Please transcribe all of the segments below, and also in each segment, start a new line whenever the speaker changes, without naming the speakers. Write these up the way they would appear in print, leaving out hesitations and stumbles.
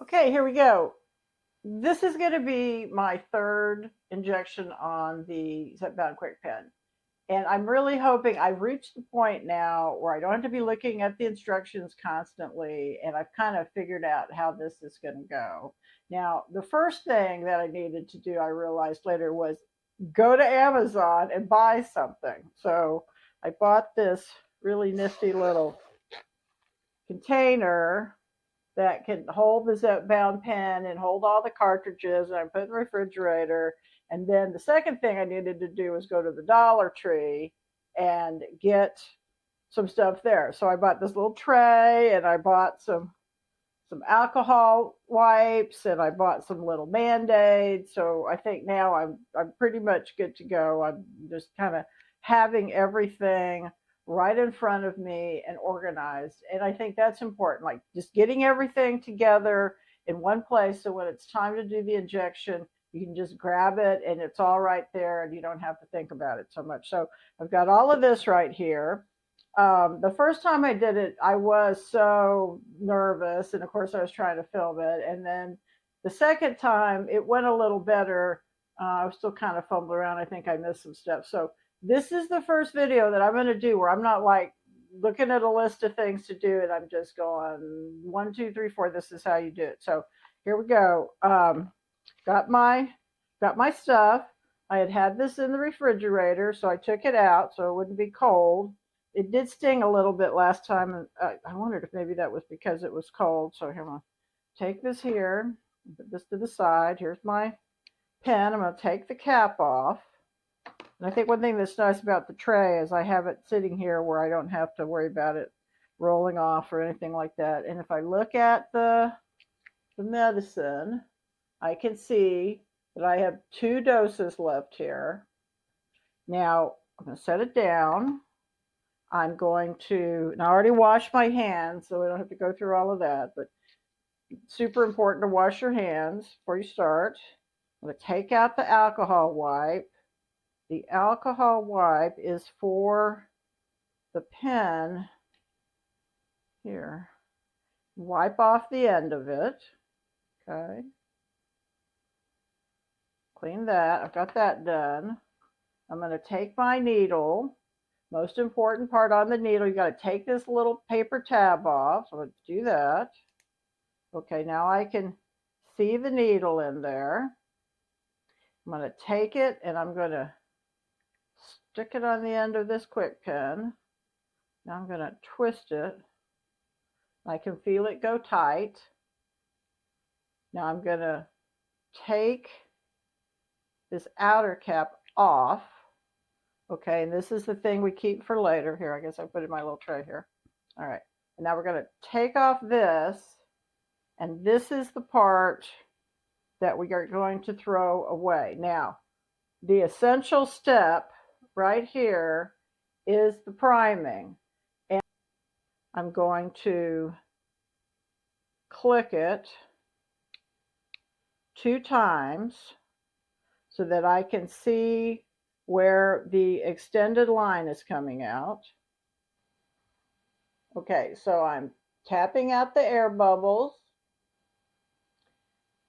Okay, here we go. This is going to be my third injection on the Zepbound KwikPen. And I'm really hoping I've reached the point now where I don't have to be looking at the instructions constantly, and I've kind of figured out how this is going to go. Now, the first thing that I needed to do, I realized later, was go to Amazon and buy something. So I bought this really nifty little container that can hold the Zepbound pen and hold all the cartridges, and I put in the refrigerator. And then the second thing I needed to do was go to the Dollar Tree and get some stuff there. So I bought this little tray, and I bought some alcohol wipes, and I bought some little Band-Aids. So I think now I'm pretty much good to go. I'm just kind of having everything right in front of me and organized. And I think that's important, like just getting everything together in one place. So when it's time to do the injection, you can just grab it and it's all right there and you don't have to think about it so much. So I've got all of this right here. The first time I did it, I was so nervous. And of course, I was trying to film it. And then the second time, it went a little better. I was still kind of fumbling around. I think I missed some steps. So this is the first video that I'm going to do where I'm not like looking at a list of things to do and I'm just going 1, 2, 3, 4. This is how you do it. So here we go. Got my stuff. I had this in the refrigerator, so I took it out so it wouldn't be cold. It did sting a little bit last time, and I wondered if maybe that was because it was cold. So here, I'm going to take this here, put this to the side. Here's my pen. I'm going to take the cap off. And I think one thing that's nice about the tray is I have it sitting here where I don't have to worry about it rolling off or anything like that. And if I look at the medicine, I can see that I have 2 doses left here. Now, I'm going to set it down. I'm going to, and I already washed my hands, so we don't have to go through all of that, but it's super important to wash your hands before you start. I'm going to take out the alcohol wipe. The alcohol wipe is for the pen here. Wipe off the end of it. Okay. Clean that. I've got that done. I'm going to take my needle. Most important part on the needle, you got to take this little paper tab off. So I'm going to do that. Okay, now I can see the needle in there. I'm going to take it and I'm going to stick it on the end of this KwikPen. Now I'm going to twist it. I can feel it go tight. Now I'm going to take this outer cap off. Okay, and this is the thing we keep for later. Here, I guess I put it in my little tray here. All right, and now we're going to take off this, and this is the part that we are going to throw away. Now, the essential step right here is the priming. And I'm going to click it 2 times so that I can see where the extended line is coming out. Okay, so I'm tapping out the air bubbles.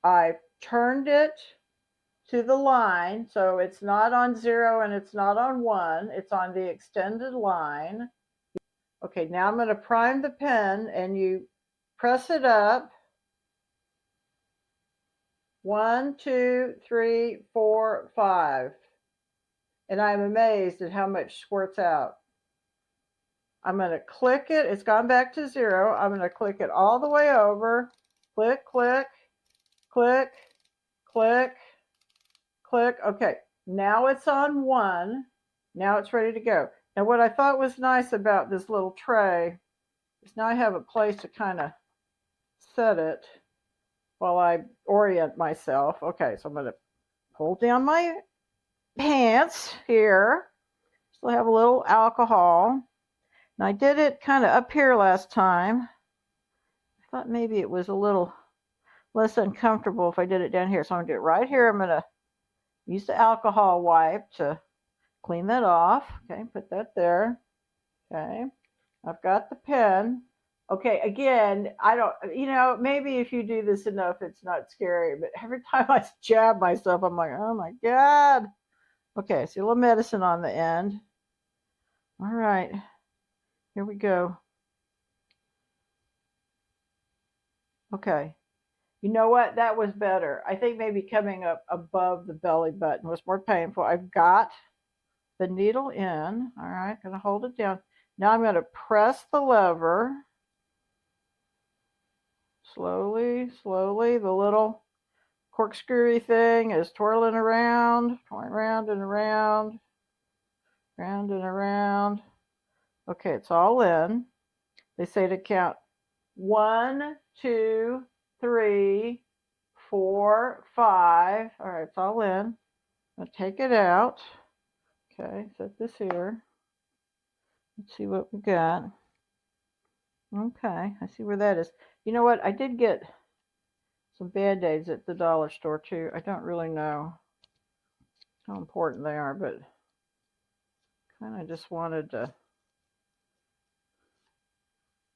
I've turned it to the line, so it's not on 0 and it's not on 1. It's on the extended line. Okay, now I'm going to prime the pen, and you press it up. 1, 2, 3, 4, 5. And I'm amazed at how much squirts out. I'm going to click it. It's gone back to 0. I'm going to click it all the way over. Click, click, click, click, click. Okay, now it's on 1. Now it's ready to go. Now what I thought was nice about this little tray is now I have a place to kind of set it while I orient myself. Okay, so I'm going to pull down my pants here. Still have a little alcohol. And I did it kind of up here last time. I thought maybe it was a little less uncomfortable if I did it down here. So I'm going to do it right here. I'm going to use the alcohol wipe to clean that off. Okay, put that there. Okay, I've got the pen Okay, again, I don't, maybe if you do this enough, it's not scary, but every time I jab myself, I'm like, oh my God. Okay, so a little medicine on the end. All right, here we go. Okay, you know what? That was better. I think maybe coming up above the belly button was more painful. I've got the needle in. All right, gonna hold it down. Now I'm gonna press the lever. Slowly, slowly, the little corkscrewy thing is twirling around, round and around, round and around. Okay, it's all in. They say to count 1, 2, 3, 4, 5. All right, it's all in. I'll take it out. Okay, set this here. Let's see what we got. Okay, I see where that is. You know what? I did get some Band-Aids at the dollar store too. I don't really know how important they are, but kind of just wanted to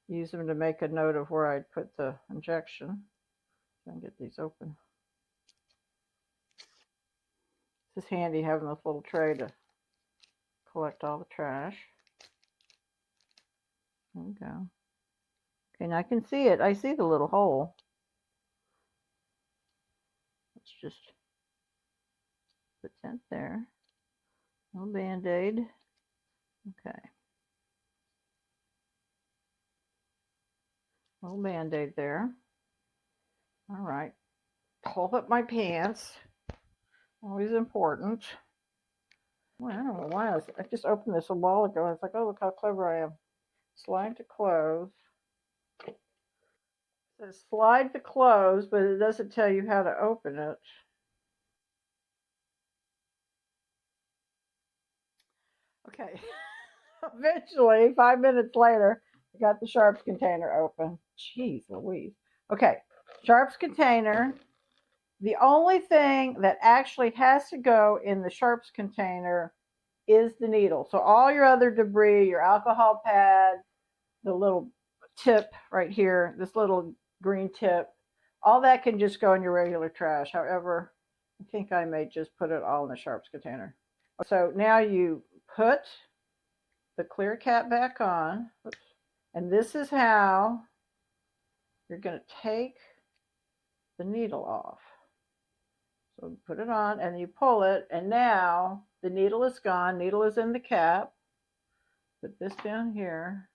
use them to make a note of where I'd put the injection. Try and get these open. It's just handy having this little tray to collect all the trash. There we go. Okay, now I can see it. I see the little hole. Let's just put that there. Little Band-Aid. Okay. Little Band-Aid there. All right. Hold up my pants. Always important. Well, I don't know why I just opened this a while ago. I was like, oh, look how clever I am. Slide to close. It says slide to close, but it doesn't tell you how to open it. Okay. Eventually, 5 minutes later, I got the sharps container open. Jeez Louise. Okay, sharps container. The only thing that actually has to go in the sharps container is the needle. So all your other debris, your alcohol pad, the little tip right here, this little green tip, all that can just go in your regular trash. However, I think I may just put it all in the sharps container. So now you put the clear cap back on. Oops. And this is how you're going to take the needle off. So put it on and you pull it, and now the needle is gone. Needle is in the cap. Put this down here.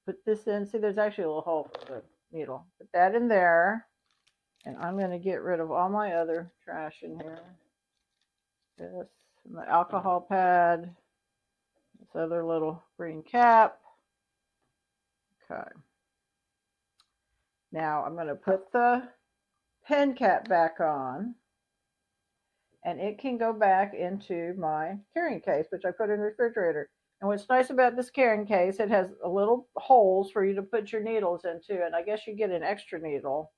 Put this in. See, there's actually a little hole for the needle. Put that in there. And I'm going to get rid of all my other trash in here. This, and the alcohol pad. This other little green cap. Okay. Now I'm going to put the pen cap back on, and it can go back into my carrying case, which I put in the refrigerator. And what's nice about this carrying case, it has a little holes for you to put your needles into, and I guess you get an extra needle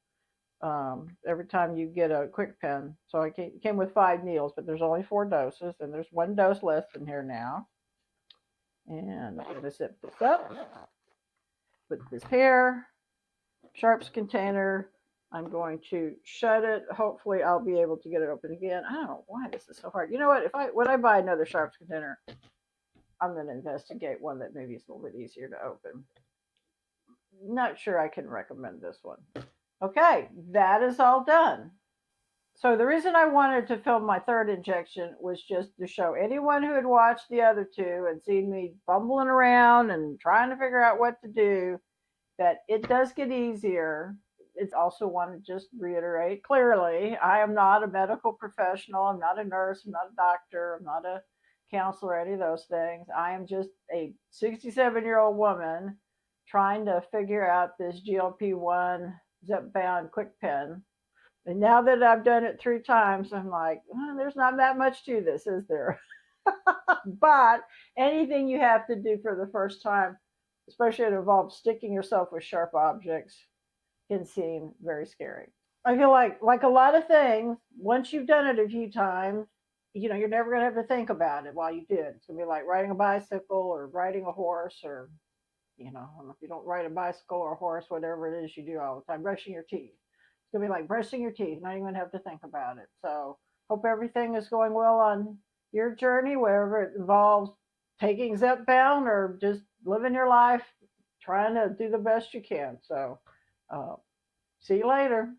every time you get a KwikPen. So it came with 5 needles, but there's only 4 doses, and there's 1 dose left in here now. And I'm going to zip this up, put this here, sharps container. I'm going to shut it. Hopefully I'll be able to get it open again. I don't know why this is so hard. You know what? When I buy another sharps container, I'm going to investigate one that maybe is a little bit easier to open. Not sure I can recommend this one. Okay, that is all done. So the reason I wanted to film my 3rd injection was just to show anyone who had watched the other 2 and seen me fumbling around and trying to figure out what to do, that it does get easier. It's also want to just reiterate clearly, I am not a medical professional. I'm not a nurse. I'm not a doctor. I'm not a counselor, any of those things. I am just a 67-year-old woman trying to figure out this GLP-1 Zepbound KwikPen. And now that I've done it 3 times, I'm like, there's not that much to this, is there? But anything you have to do for the first time, especially if it involves sticking yourself with sharp objects, can seem very scary. I feel like a lot of things, once you've done it a few times, you're never going to have to think about it while you do it. It's going to be like riding a bicycle or riding a horse or, you know, if you don't ride a bicycle or a horse, whatever it is you do all the time, brushing your teeth. It's going to be like brushing your teeth, not even have to think about it. So hope everything is going well on your journey, wherever it involves taking Zepbound or just living your life, trying to do the best you can. So see you later.